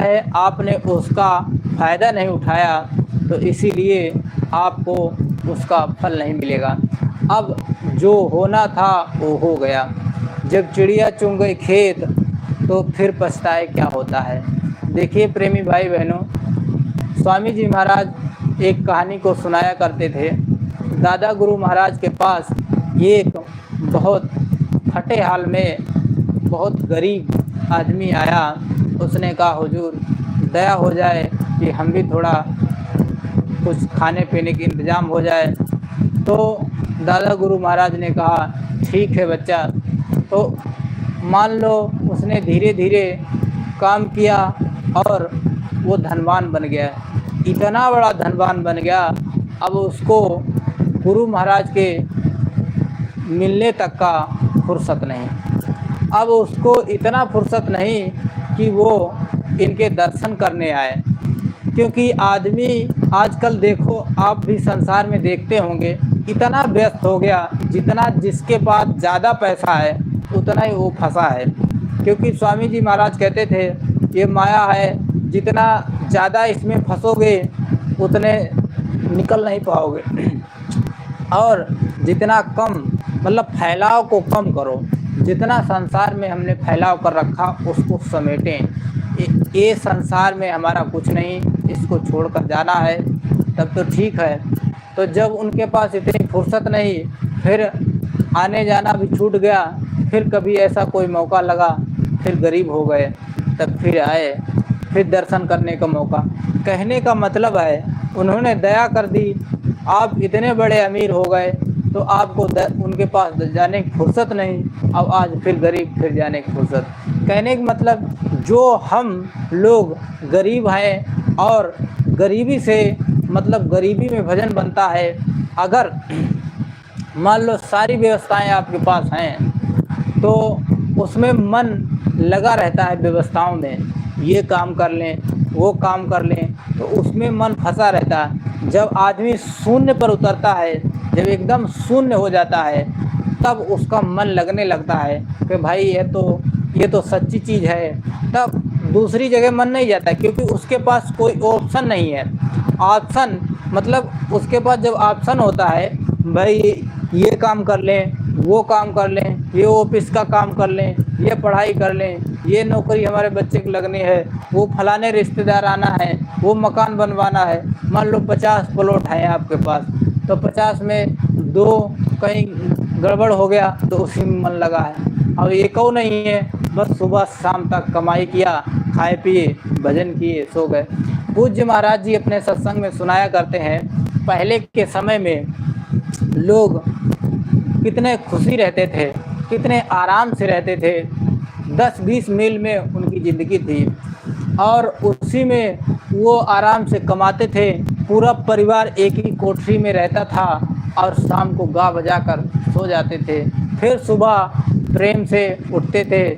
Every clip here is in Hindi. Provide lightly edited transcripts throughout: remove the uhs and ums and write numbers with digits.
है आपने उसका फ़ायदा नहीं उठाया, तो इसीलिए आपको उसका फल नहीं मिलेगा। अब जो होना था वो हो गया। जब चिड़िया चुन गई खेत, तो फिर पछताए क्या होता है। देखिए प्रेमी भाई बहनों, स्वामी जी महाराज एक कहानी को सुनाया करते थे। दादा गुरु महाराज के पास एक बहुत फटे हाल में बहुत गरीब आदमी आया। उसने कहा हुजूर दया हो जाए कि हम भी थोड़ा कुछ खाने पीने की इंतज़ाम हो जाए। तो दादा गुरु महाराज ने कहा ठीक है बच्चा। तो मान लो उसने धीरे धीरे काम किया और वो धनवान बन गया, इतना बड़ा धनवान बन गया। अब उसको गुरु महाराज के मिलने तक का फुर्सत नहीं। अब उसको इतना फुर्सत नहीं कि वो इनके दर्शन करने आए, क्योंकि आदमी आजकल देखो आप भी संसार में देखते होंगे इतना व्यस्त हो गया, जितना जिसके पास ज़्यादा पैसा है उतना ही वो फंसा है। क्योंकि स्वामी जी महाराज कहते थे ये माया है, जितना ज़्यादा इसमें फंसोगे उतने निकल नहीं पाओगे, और जितना कम मतलब फैलाव को कम करो। जितना संसार में हमने फैलाव कर रखा उसको समेटें। ये संसार में हमारा कुछ नहीं, इसको छोड़कर जाना है, तब तो ठीक है। तो जब उनके पास इतनी फुर्सत नहीं, फिर आने जाना भी छूट गया, फिर कभी ऐसा कोई मौका लगा, फिर गरीब हो गए, तब फिर आए, फिर दर्शन करने का मौका। कहने का मतलब है उन्होंने दया कर दी, आप इतने बड़े अमीर हो गए तो आपको उनके पास जाने की फुर्सत नहीं, अब आज फिर गरीब फिर जाने की फुर्सत। कहने का मतलब जो हम लोग गरीब हैं और गरीबी से मतलब गरीबी में भजन बनता है। अगर मान लो सारी व्यवस्थाएं आपके पास हैं तो उसमें मन लगा रहता है व्यवस्थाओं में, ये काम कर लें वो काम कर लें, तो उसमें मन फंसा रहता है। जब आदमी शून्य पर उतरता है, जब एकदम शून्य हो जाता है, तब उसका मन लगने लगता है कि भाई ये तो सच्ची चीज़ है। तब दूसरी जगह मन नहीं जाता, क्योंकि उसके पास कोई ऑप्शन नहीं है। ऑप्शन मतलब उसके पास जब ऑप्शन होता है भाई ये काम कर लें वो काम कर लें, ये ऑफिस का काम कर लें, ये पढ़ाई कर लें, ये नौकरी हमारे बच्चे की लगनी है, वो फलाने रिश्तेदार आना है, वो मकान बनवाना है। मान लो 50 प्लॉट हैं आपके पास, तो 50 में 2 कहीं गड़बड़ हो गया तो उसी में मन लगा है। अब एक और नहीं है, बस सुबह शाम तक कमाई किया, खाए पिए, भजन किए, सो गए। पूज्य महाराज जी अपने सत्संग में सुनाया करते हैं, पहले के समय में लोग कितने खुशी रहते थे, कितने आराम से रहते थे। 10-20 मील में उनकी ज़िंदगी थी और उसी में वो आराम से कमाते थे। पूरा परिवार एक ही कोठरी में रहता था और शाम को गा बजा कर सो जाते थे। फिर सुबह प्रेम से उठते थे,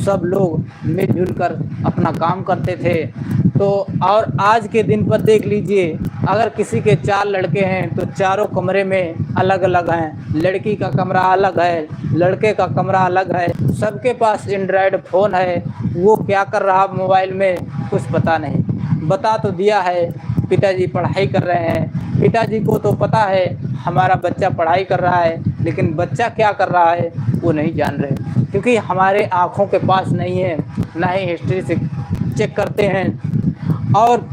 सब लोग मिलजुल कर अपना काम करते थे। तो और आज के दिन पर देख लीजिए, अगर किसी के 4 लड़के हैं तो चारों कमरे में अलग अलग हैं, लड़की का कमरा अलग है, लड़के का कमरा अलग है। सबके पास एंड्रॉयड फ़ोन है, वो क्या कर रहा मोबाइल में कुछ पता नहीं। बता तो दिया है पिताजी पढ़ाई कर रहे हैं, पिताजी को तो पता है हमारा बच्चा पढ़ाई कर रहा है, लेकिन बच्चा क्या कर रहा है वो नहीं जान रहे, क्योंकि हमारे आँखों के पास नहीं है, ना ही हिस्ट्री से चेक करते हैं और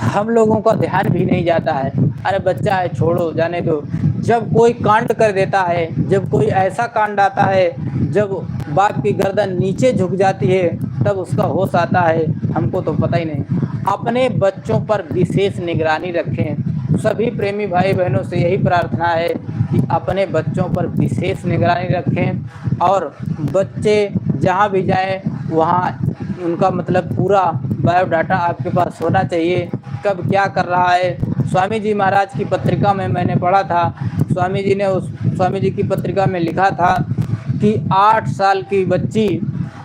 हम लोगों का ध्यान भी नहीं जाता है। अरे बच्चा है छोड़ो जाने दो। जब कोई कांड कर देता है, जब कोई ऐसा कांड आता है जब बाप की गर्दन नीचे झुक जाती है, तब उसका होश आता है, हमको तो पता ही नहीं। अपने बच्चों पर विशेष निगरानी रखें। सभी प्रेमी भाई बहनों से यही प्रार्थना है कि अपने बच्चों पर विशेष निगरानी रखें और बच्चे जहाँ भी जाएं वहाँ उनका मतलब पूरा बायोडाटा आपके पास होना चाहिए, कब क्या कर रहा है। स्वामी जी महाराज की पत्रिका में मैंने पढ़ा था, स्वामी जी की पत्रिका में लिखा था कि 8 साल की बच्ची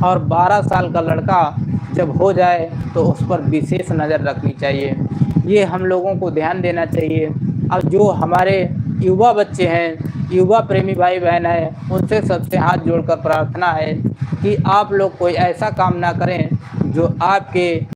और 12 साल का लड़का जब हो जाए तो उस पर विशेष नज़र रखनी चाहिए। ये हम लोगों को ध्यान देना चाहिए। अब जो हमारे युवा बच्चे हैं, युवा प्रेमी भाई बहन हैं, उनसे सबसे हाथ जोड़कर प्रार्थना है कि आप लोग कोई ऐसा काम ना करें जो आपके